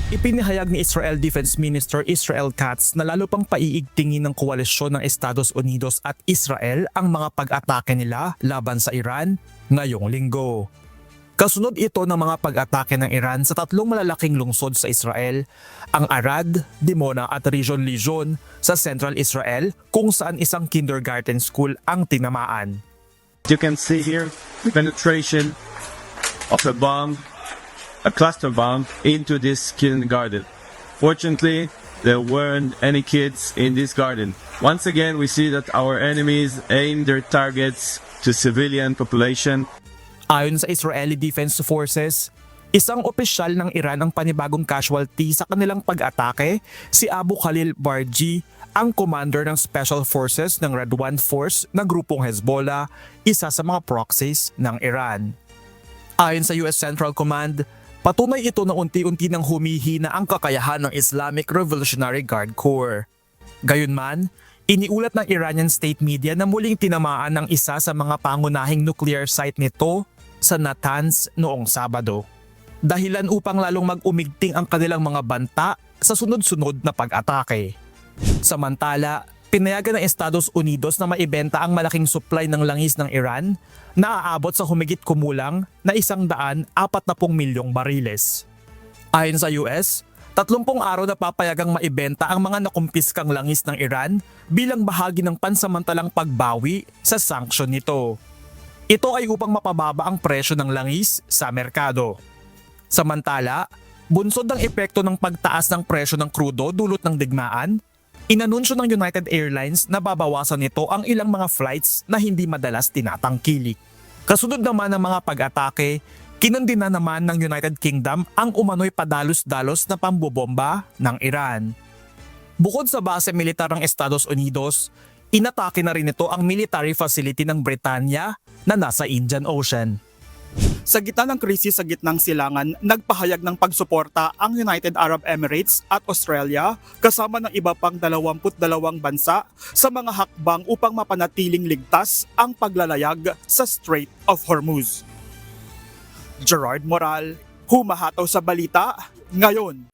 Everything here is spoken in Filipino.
Ipinahayag ni Israel Defense Minister Israel Katz na lalo pang paiigtingin ng koalisyon ng Estados Unidos at Israel ang mga pag-atake nila laban sa Iran ngayong linggo. Kasunod ito ng mga pag-atake ng Iran sa tatlong malalaking lungsod sa Israel, ang Arad, Dimona at Rishon LeZion sa Central Israel kung saan isang kindergarten school ang tinamaan. You can see here the penetration of a cluster bomb into this kindergarten. Fortunately, there weren't any kids in this garden. Once again, we see that our enemies aim their targets to civilian population. Ayon sa Israeli Defense Forces, isang opisyal ng Iran ang panibagong casualty sa kanilang pag-atake, si Abu Khalil Barji, ang commander ng Special Forces ng Radwan Force na grupong Hezbollah, isa sa mga proxies ng Iran. Ayon sa US Central Command, patunay ito na unti-unti nang humihina ang kakayahan ng Islamic Revolutionary Guard Corps. Gayunman, iniulat ng Iranian state media na muling tinamaan ng isa sa mga pangunahing nuclear site nito sa Natanz noong Sabado. Dahilan upang lalong mag-umigting ang kanilang mga banta sa sunod-sunod na pag-atake. Samantala, pinayagan ng Estados Unidos na maibenta ang malaking supply ng langis ng Iran na aabot sa humigit kumulang na 140 milyong bariles. Ayon sa US, 30 araw na papayagang maibenta ang mga nakumpiskang langis ng Iran bilang bahagi ng pansamantalang pagbawi sa sanksyon nito. Ito ay upang mapababa ang presyo ng langis sa merkado. Samantala, bunsod ng epekto ng pagtaas ng presyo ng krudo dulot ng digmaan, inanunsyo ng United Airlines na babawasan nito ang ilang mga flights na hindi madalas tinatangkilik. Kasunod naman ng mga pag-atake, kinundina naman ng United Kingdom ang umano'y padalos-dalos na pambobomba ng Iran. Bukod sa base militar ng Estados Unidos, inatake na rin ito ang military facility ng Britanya na nasa Indian Ocean. Sa gitna ng krisis sa gitnang silangan, nagpahayag ng pagsuporta ang United Arab Emirates at Australia kasama ng iba pang 22 bansa sa mga hakbang upang mapanatiling ligtas ang paglalayag sa Strait of Hormuz. Gerard Moral, humahataw sa balita ngayon.